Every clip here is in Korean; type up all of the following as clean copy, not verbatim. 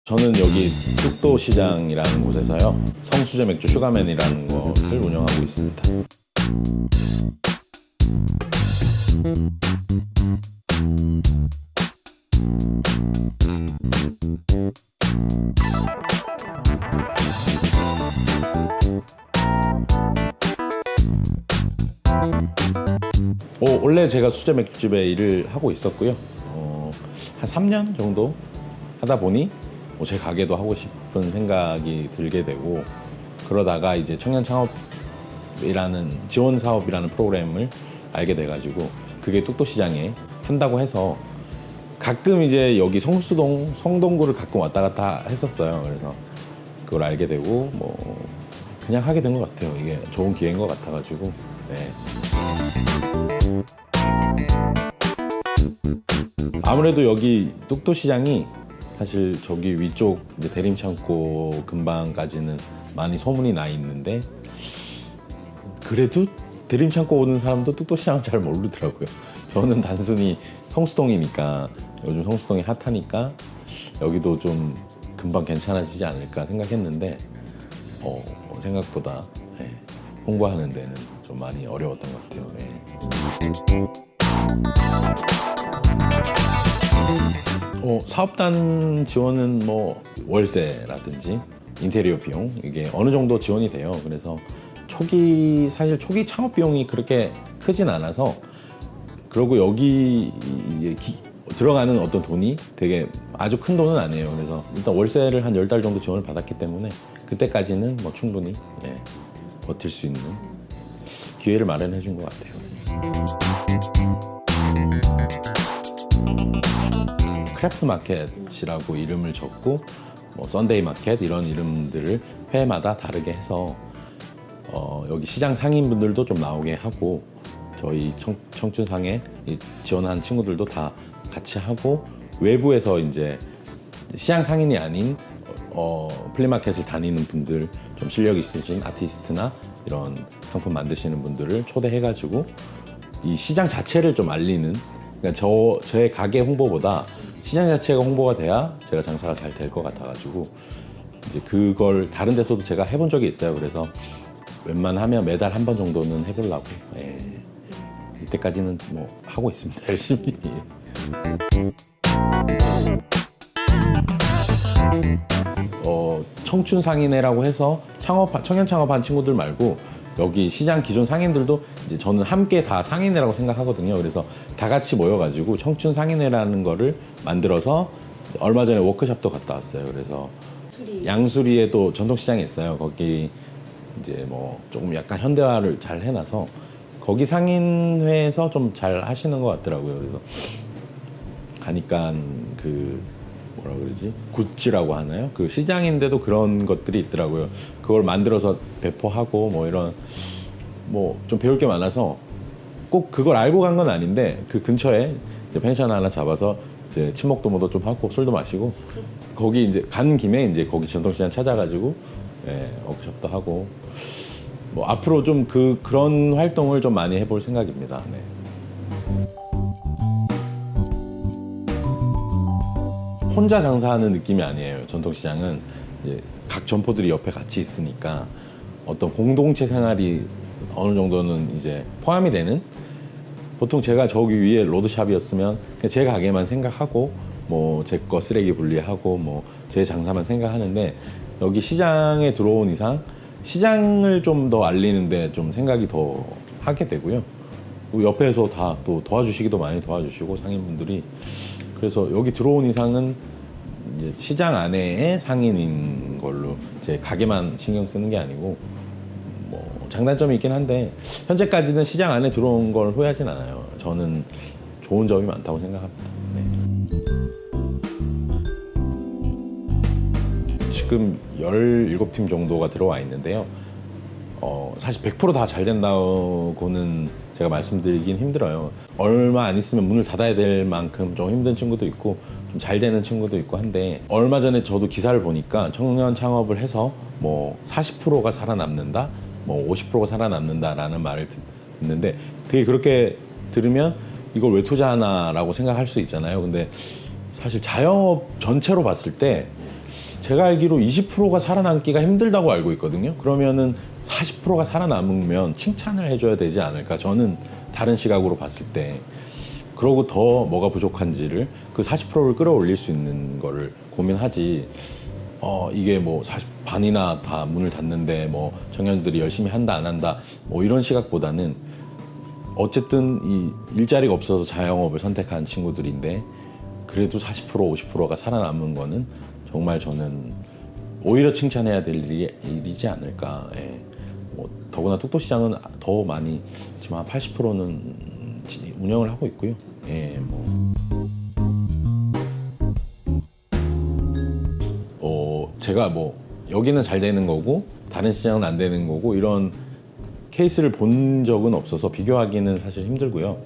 저는 여기 뚝도시장이라는 곳에서요, 성수제 맥주 슈가맨이라는 것을 운영하고 있습니다. 원래 제가 수제 맥주집에 일을 하고 있었고요. 한 3년 정도 하다 보니 제 가게도 하고 싶은 생각이 들게 되고, 그러다가 이제 청년 창업이라는 지원 사업이라는 프로그램을 알게 돼가지고, 그게 뚝도시장에 한다고 해서 가끔 이제 여기 성수동, 성동구를 가끔 왔다 갔다 했었어요. 그래서 그걸 알게 되고 그냥 하게 된 것 같아요. 이게 좋은 기회인 것 같아가지고. 네. 아무래도 여기 뚝도시장이 사실 저기 위쪽 이제 대림창고 근방까지는 많이 소문이 나 있는데, 그래도 대림창고 오는 사람도 뚝도시장은 잘 모르더라고요. 저는 단순히 성수동이니까, 요즘 성수동이 핫하니까 여기도 좀 금방 괜찮아지지 않을까 생각했는데 생각보다 홍보하는 데는 좀 많이 어려웠던 것 같아요. 사업단 지원은 월세라든지 인테리어 비용, 이게 어느 정도 지원이 돼요. 그래서 사실 초기 창업 비용이 그렇게 크진 않아서, 그리고 여기 이제 들어가는 어떤 돈이 되게 아주 큰 돈은 아니에요. 그래서 일단 월세를 한 10달 정도 지원을 받았기 때문에 그때까지는 충분히 버틸 수 있는 기회를 마련해 준 것 같아요. 크래프트 마켓이라고 이름을 적고 썬데이 마켓 이런 이름들을 회마다 다르게 해서 여기 시장 상인분들도 좀 나오게 하고, 저희 청춘상에 지원한 친구들도 다 같이 하고, 외부에서 이제 시장 상인이 아닌 플리마켓을 다니는 분들, 좀 실력 있으신 아티스트나 이런 상품 만드시는 분들을 초대해가지고 이 시장 자체를 좀 알리는, 그러니까 저의 가게 홍보보다 시장 자체가 홍보가 돼야 제가 장사가 잘 될 것 같아가지고 이제 그걸 다른 데서도 제가 해본 적이 있어요. 그래서 웬만하면 매달 한 번 정도는 해보려고. 이때까지는 하고 있습니다. 열심히. 청춘 상인회라고 해서 청년 창업한 친구들 말고, 여기 시장 기존 상인들도 이제 저는 함께 다 상인회라고 생각하거든요. 그래서 다 같이 모여가지고 청춘 상인회라는 거를 만들어서 얼마 전에 워크숍도 갔다 왔어요. 그래서 양수리에 또 전통시장이 있어요. 거기 이제 조금 약간 현대화를 잘 해놔서 거기 상인회에서 좀 잘 하시는 것 같더라고요. 그래서 가니까 뭐라 그러지? 굿즈라고 하나요? 그 시장인데도 그런 것들이 있더라고요. 그걸 만들어서 배포하고 이런 좀 배울 게 많아서 꼭 그걸 알고 간 건 아닌데, 그 근처에 이제 펜션 하나 잡아서 이제 친목도모도 좀 하고 술도 마시고, 거기 이제 간 김에 이제 거기 전통시장 찾아가지고 워크숍도 하고 앞으로 좀 그런 활동을 좀 많이 해볼 생각입니다. 네. 혼자 장사하는 느낌이 아니에요. 전통시장은 이제 각 점포들이 옆에 같이 있으니까 어떤 공동체 생활이 어느 정도는 이제 포함이 되는, 보통 제가 저기 위에 로드샵이었으면 그냥 제 가게만 생각하고 제 거 쓰레기 분리하고 제 장사만 생각하는데, 여기 시장에 들어온 이상 시장을 좀 더 알리는데 좀 생각이 더 하게 되고요. 옆에서 다 또 도와주시기도 많이 도와주시고, 상인분들이. 그래서 여기 들어온 이상은 이제 시장 안에의 상인인 걸로 제 가게만 신경 쓰는 게 아니고, 장단점이 있긴 한데 현재까지는 시장 안에 들어온 걸 후회하진 않아요. 저는 좋은 점이 많다고 생각합니다. 네. 지금 17팀 정도가 들어와 있는데요. 사실 100% 다 잘 된다고는 제가 말씀드리긴 힘들어요. 얼마 안 있으면 문을 닫아야 될 만큼 좀 힘든 친구도 있고 좀 잘 되는 친구도 있고 한데, 얼마 전에 저도 기사를 보니까 청년 창업을 해서 40%가 살아남는다, 50%가 살아남는다라는 말을 듣는데, 되게 그렇게 들으면 이걸 왜 투자하나라고 생각할 수 있잖아요. 근데 사실 자영업 전체로 봤을 때 제가 알기로 20%가 살아남기가 힘들다고 알고 있거든요. 그러면은 40%가 살아남으면 칭찬을 해줘야 되지 않을까. 저는 다른 시각으로 봤을 때. 그러고 더 뭐가 부족한지를 그 40%를 끌어올릴 수 있는 거를 고민하지. 이게 뭐 반이나 다 문을 닫는데 뭐 청년들이 열심히 한다 안 한다 뭐 이런 시각보다는 어쨌든 이 일자리가 없어서 자영업을 선택한 친구들인데 그래도 40% 50%가 살아남은 거는 정말 저는 오히려 칭찬해야 될 일이지 않을까. 예. 뭐 더구나 똑똑시장은 더 많이 지금 한 80%는 운영을 하고 있고요. 예, 제가 뭐 여기는 잘 되는 거고 다른 시장은 안 되는 거고 이런 케이스를 본 적은 없어서 비교하기는 사실 힘들고요.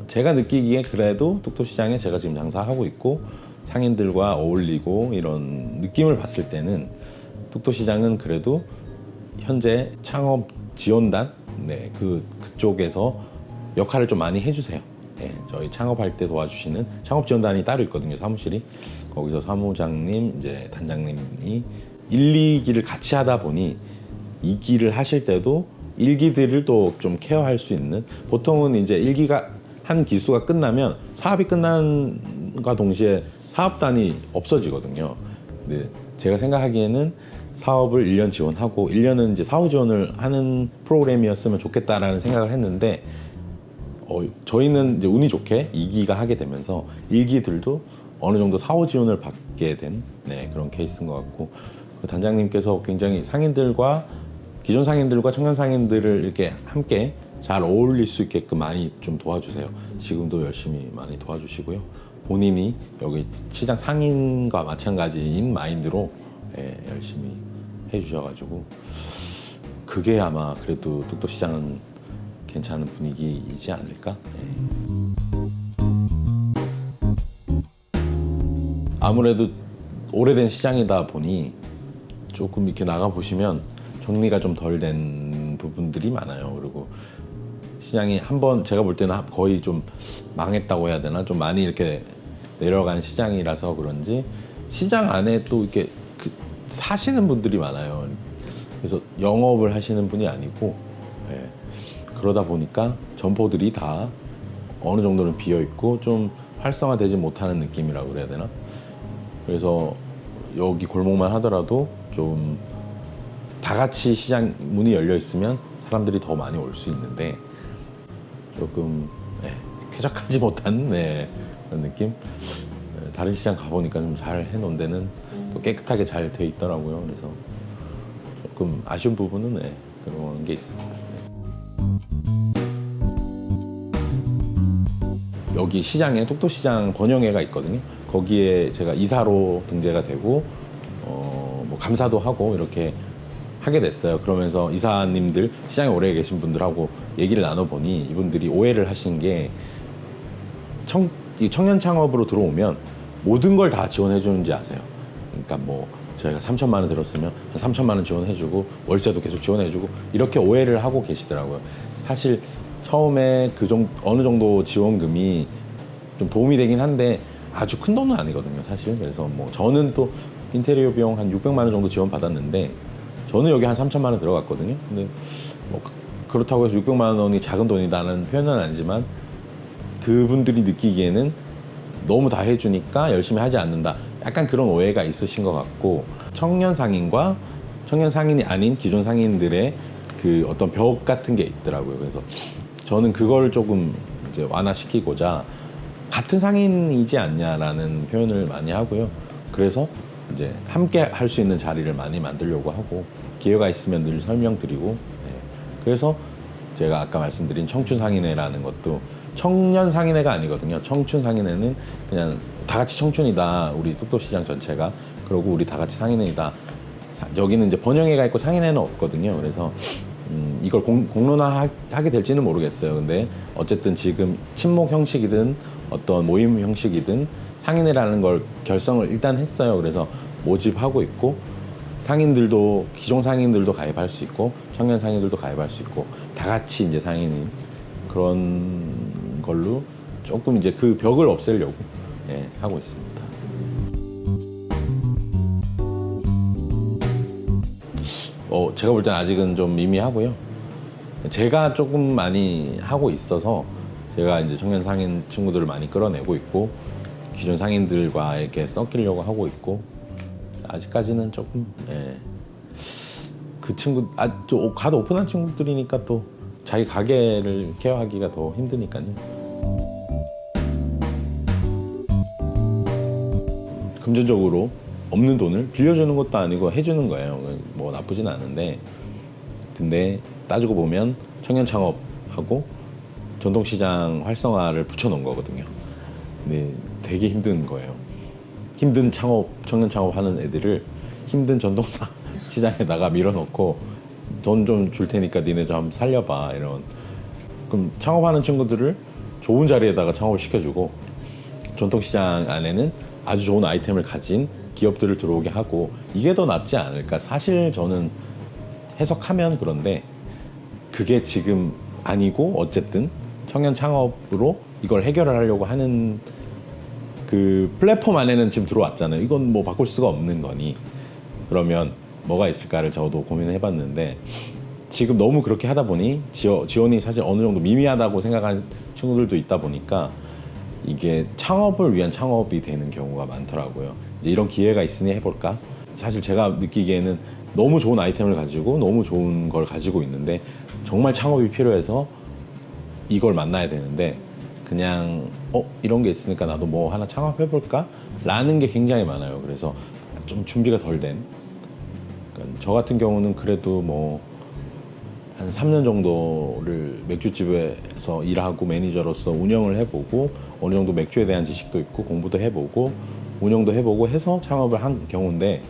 제가 느끼기에 그래도 똑똑시장에 제가 지금 장사하고 있고 상인들과 어울리고 이런 느낌을 봤을 때는 똑똑시장은 그래도 현재 창업 지원단 그쪽에서 역할을 좀 많이 해주세요. 네, 저희 창업할 때 도와주시는 창업 지원단이 따로 있거든요. 사무실이. 거기서 사무장님, 이제 단장님이 1, 2기를 같이 하다 보니 2기를 하실 때도 1기들을 또 좀 케어할 수 있는, 보통은 이제 1기가 한 기수가 끝나면 사업이 끝난과 동시에 사업단이 없어지거든요. 근데 제가 생각하기에는 사업을 1년 지원하고 1년은 이제 사후 지원을 하는 프로그램이었으면 좋겠다라는 생각을 했는데 저희는 이제 운이 좋게 2기가 하게 되면서 1기들도 어느 정도 사후 지원을 받게 된 그런 케이스인 것 같고, 단장님께서 굉장히 상인들과 기존 상인들과 청년 상인들을 이렇게 함께 잘 어울릴 수 있게끔 많이 좀 도와주세요. 지금도 열심히 많이 도와주시고요. 본인이 여기 시장 상인과 마찬가지인 마인드로 열심히 해주셔가지고 그게 아마 그래도 똑똑시장은 괜찮은 분위기이지 않을까. 아무래도 오래된 시장이다 보니 조금 이렇게 나가 보시면 정리가 좀 덜 된 부분들이 많아요. 그리고 시장이 한번 제가 볼 때는 거의 좀 망했다고 해야 되나, 좀 많이 이렇게 내려간 시장이라서 그런지 시장 안에 또 이렇게 사시는 분들이 많아요. 그래서 영업을 하시는 분이 아니고 그러다 보니까 점포들이 다 어느 정도는 비어 있고 좀 활성화되지 못하는 느낌이라고 그래야 되나. 그래서 여기 골목만 하더라도 좀 다 같이 시장 문이 열려 있으면 사람들이 더 많이 올 수 있는데 조금 쾌적하지 못한 그런 느낌. 다른 시장 가보니까 좀 잘 해놓은 데는 또 깨끗하게 잘 돼 있더라고요. 그래서 조금 아쉬운 부분은 그런 게 있습니다. 여기 시장에 똑똑시장 번영회가 있거든요. 거기에 제가 이사로 등재가 되고 뭐 감사도 하고 이렇게 하게 됐어요. 그러면서 이사님들, 시장에 오래 계신 분들하고 얘기를 나눠보니 이분들이 오해를 하신 게 청년 창업으로 들어오면 모든 걸 다 지원해 주는지 아세요? 그러니까 뭐 저희가 3천만 원 들었으면 한 3천만 원 지원해주고 월세도 계속 지원해주고 이렇게 오해를 하고 계시더라고요. 사실 처음에 어느 정도 지원금이 좀 도움이 되긴 한데 아주 큰 돈은 아니거든요, 사실. 그래서 뭐 저는 또 인테리어 비용 한 600만 원 정도 지원 받았는데 저는 여기 한 3천만 원 들어갔거든요. 근데 뭐 그렇다고 해서 600만 원이 작은 돈이다는 표현은 아니지만 그분들이 느끼기에는 너무 다 해주니까 열심히 하지 않는다, 약간 그런 오해가 있으신 것 같고, 청년 상인과 청년 상인이 아닌 기존 상인들의 그 어떤 벽 같은 게 있더라고요. 그래서 저는 그걸 조금 이제 완화시키고자 같은 상인이지 않냐라는 표현을 많이 하고요. 그래서 이제 함께 할 수 있는 자리를 많이 만들려고 하고, 기회가 있으면 늘 설명드리고, 그래서 제가 아까 말씀드린 청춘 상인회라는 것도 청년 상인회가 아니거든요. 청춘 상인회는 그냥 다 같이 청춘이다, 우리 똑똑시장 전체가. 그리고 우리 다 같이 상인회이다. 여기는 이제 번영회가 있고 상인회는 없거든요. 그래서 이걸 공론화하게 될지는 모르겠어요. 근데 어쨌든 지금 친목 형식이든 어떤 모임 형식이든 상인회라는 걸 결성을 일단 했어요. 그래서 모집하고 있고, 상인들도, 기존 상인들도 가입할 수 있고 청년 상인들도 가입할 수 있고 다 같이 이제 상인인 그런 걸로 조금 이제 그 벽을 없애려고 하고 있습니다. 제가 볼 땐 아직은 좀 미미하고요. 제가 조금 많이 하고 있어서 제가 이제 청년 상인 친구들을 많이 끌어내고 있고 기존 상인들과 이렇게 섞이려고 하고 있고 아직까지는 조금 그 친구 또 가도 오픈한 친구들이니까 또 자기 가게를 케어하기가 더 힘드니까요. 금전적으로 없는 돈을 빌려주는 것도 아니고 해주는 거예요. 뭐 나쁘진 않은데 근데 따지고 보면 청년 창업하고 전통시장 활성화를 붙여놓은 거거든요. 근데 되게 힘든 거예요. 힘든 청년 창업하는 애들을 힘든 전통시장에다가 밀어넣고 돈 좀 줄 테니까 니네 좀 살려봐 이런. 그럼 창업하는 친구들을 좋은 자리에다가 창업을 시켜주고 전통시장 안에는 아주 좋은 아이템을 가진 기업들을 들어오게 하고 이게 더 낫지 않을까. 사실 저는 해석하면 그런데 그게 지금 아니고 어쨌든 청년 창업으로 이걸 해결을 하려고 하는 그 플랫폼 안에는 지금 들어왔잖아요. 이건 뭐 바꿀 수가 없는 거니. 그러면 뭐가 있을까를 저도 고민을 해봤는데 지금 너무 그렇게 하다 보니 지원이 사실 어느 정도 미미하다고 생각하는 친구들도 있다 보니까 이게 창업을 위한 창업이 되는 경우가 많더라고요. 이제 이런 기회가 있으니 해볼까? 사실 제가 느끼기에는 너무 좋은 아이템을 가지고 너무 좋은 걸 가지고 있는데 정말 창업이 필요해서 이걸 만나야 되는데 그냥 이런 게 있으니까 나도 뭐 하나 창업해볼까? 라는 게 굉장히 많아요. 그래서 좀 준비가 덜 된. 그러니까 저 같은 경우는 그래도 뭐 한 3년 정도를 맥주집에서 일하고 매니저로서 운영을 해보고 어느 정도 맥주에 대한 지식도 있고 공부도 해보고 운영도 해보고 해서 창업을 한 경우인데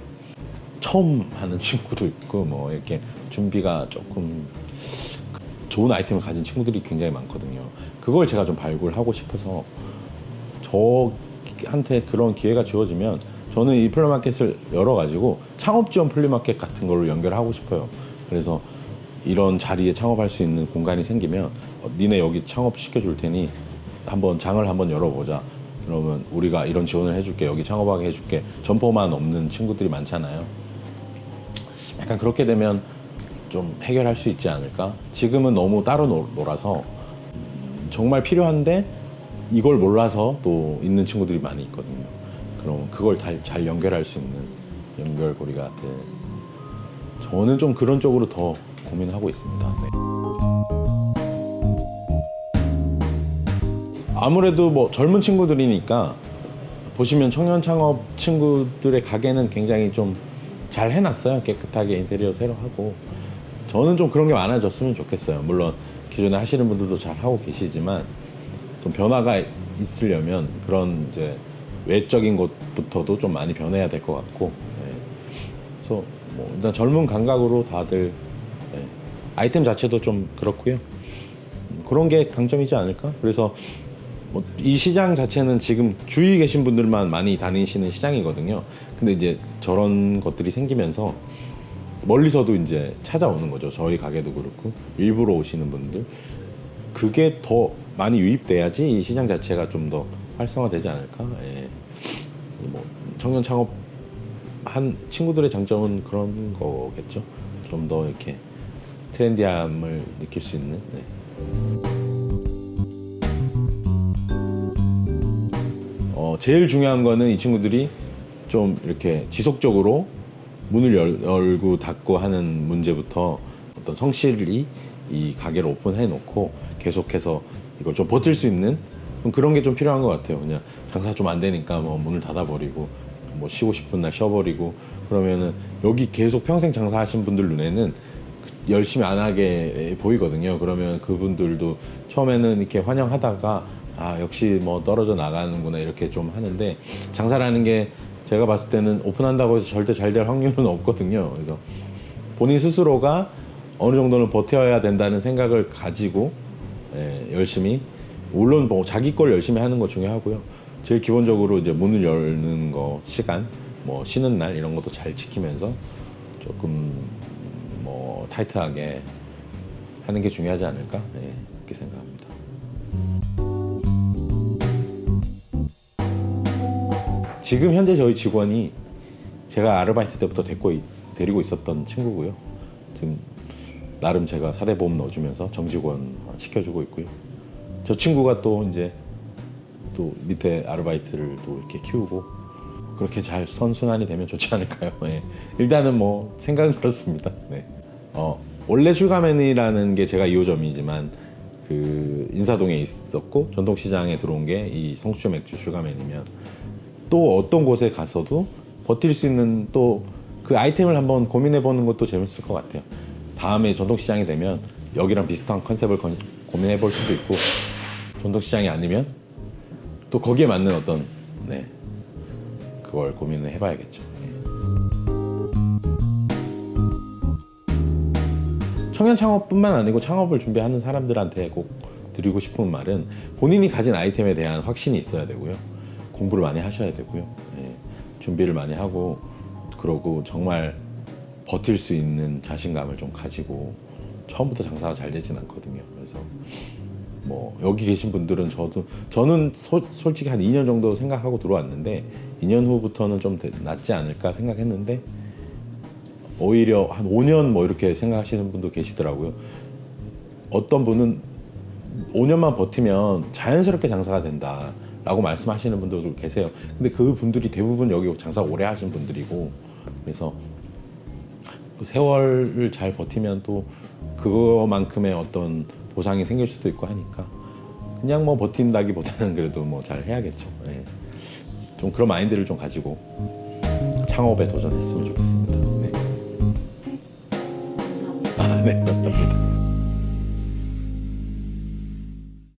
처음 하는 친구도 있고 뭐 이렇게 준비가 조금 좋은 아이템을 가진 친구들이 굉장히 많거든요. 그걸 제가 좀 발굴하고 싶어서 저한테 그런 기회가 주어지면 저는 이 플리마켓을 열어가지고 창업 지원 플리마켓 같은 걸로 연결하고 싶어요. 그래서 이런 자리에 창업할 수 있는 공간이 생기면 니네 여기 창업 시켜줄 테니 한번 장을 한번 열어보자. 그러면 우리가 이런 지원을 해줄게. 여기 창업하게 해줄게. 점포만 없는 친구들이 많잖아요. 약간 그렇게 되면 좀 해결할 수 있지 않을까? 지금은 너무 따로 놀아서 정말 필요한데 이걸 몰라서 또 있는 친구들이 많이 있거든요. 그럼 그걸 잘 연결할 수 있는 연결고리가 저는 좀 그런 쪽으로 더 고민하고 있습니다. 네. 아무래도 뭐 젊은 친구들이니까 보시면 청년 창업 친구들의 가게는 굉장히 좀 잘 해놨어요. 깨끗하게 인테리어 새로 하고 저는 좀 그런 게 많아졌으면 좋겠어요. 물론 기존에 하시는 분들도 잘 하고 계시지만 좀 변화가 있으려면 그런 이제 외적인 것부터도 좀 많이 변해야 될 것 같고 그래서 뭐 일단 젊은 감각으로 다들 아이템 자체도 좀 그렇고요. 그런 게 강점이지 않을까? 그래서 뭐 이 시장 자체는 지금 주위에 계신 분들만 많이 다니시는 시장이거든요. 근데 이제 저런 것들이 생기면서 멀리서도 이제 찾아오는 거죠. 저희 가게도 그렇고 일부러 오시는 분들 그게 더 많이 유입돼야지 이 시장 자체가 좀 더 활성화되지 않을까? 뭐 청년 창업 한 친구들의 장점은 그런 거겠죠. 좀 더 이렇게 트렌디함을 느낄 수 있는. 제일 중요한 거는 이 친구들이 좀 이렇게 지속적으로 문을 열고 닫고 하는 문제부터 어떤 성실히 이 가게를 오픈해 놓고 계속해서 이걸 좀 버틸 수 있는 그런 게 좀 필요한 것 같아요. 그냥 장사 좀 안 되니까 뭐 문을 닫아버리고 뭐 쉬고 싶은 날 쉬어버리고 그러면은 여기 계속 평생 장사하신 분들 눈에는 열심히 안 하게 보이거든요. 그러면 그분들도 처음에는 이렇게 환영하다가 역시 뭐 떨어져 나가는구나 이렇게 좀 하는데 장사라는 게 제가 봤을 때는 오픈한다고 해서 절대 잘 될 확률은 없거든요. 그래서 본인 스스로가 어느 정도는 버텨야 된다는 생각을 가지고 열심히 물론 뭐 자기 걸 열심히 하는 거 중요하고요. 제일 기본적으로 이제 문을 열는 거 시간 뭐 쉬는 날 이런 것도 잘 지키면서 조금 뭐 타이트하게 하는 게 중요하지 않을까 그렇게 생각합니다. 지금 현재 저희 직원이 제가 아르바이트 때부터 데리고 있었던 친구고요. 지금 나름 제가 사대보험 넣어주면서 정직원 시켜주고 있고요. 저 친구가 또 이제 또 밑에 아르바이트를 또 이렇게 키우고 그렇게 잘 선순환이 되면 좋지 않을까요? 네. 일단은 뭐 생각은 그렇습니다. 네. 원래 슈가맨이라는 게 제가 2호점이지만 그 인사동에 있었고 전통시장에 들어온 게 이 성수초 맥주 슈가맨이면 또 어떤 곳에 가서도 버틸 수 있는 또 그 아이템을 한번 고민해 보는 것도 재밌을 것 같아요. 다음에 전통시장이 되면 여기랑 비슷한 컨셉을 고민해 볼 수도 있고 전통시장이 아니면 또 거기에 맞는 어떤 네 그걸 고민을 해봐야겠죠. 청년 창업뿐만 아니고 창업을 준비하는 사람들한테 꼭 드리고 싶은 말은 본인이 가진 아이템에 대한 확신이 있어야 되고요. 공부를 많이 하셔야 되고요. 예, 준비를 많이 하고 그러고 정말 버틸 수 있는 자신감을 좀 가지고 처음부터 장사가 잘 되진 않거든요. 그래서 뭐 여기 계신 분들은 저는 솔직히 한 2년 정도 생각하고 들어왔는데 2년 후부터는 좀 낫지 않을까 생각했는데 오히려 한 5년 뭐 이렇게 생각하시는 분도 계시더라고요. 어떤 분은 5년만 버티면 자연스럽게 장사가 된다라고 말씀하시는 분들도 계세요. 근데 그 분들이 대부분 여기 장사 오래 하신 분들이고 그래서 그 세월을 잘 버티면 또 그거만큼의 어떤 보상이 생길 수도 있고 하니까 그냥 뭐 버틴다기보다는 그래도 뭐 잘 해야겠죠. 네. 좀 그런 마인드를 좀 가지고 창업에 도전했으면 좋겠습니다. 네. 감사합니다. 네, 감사합니다.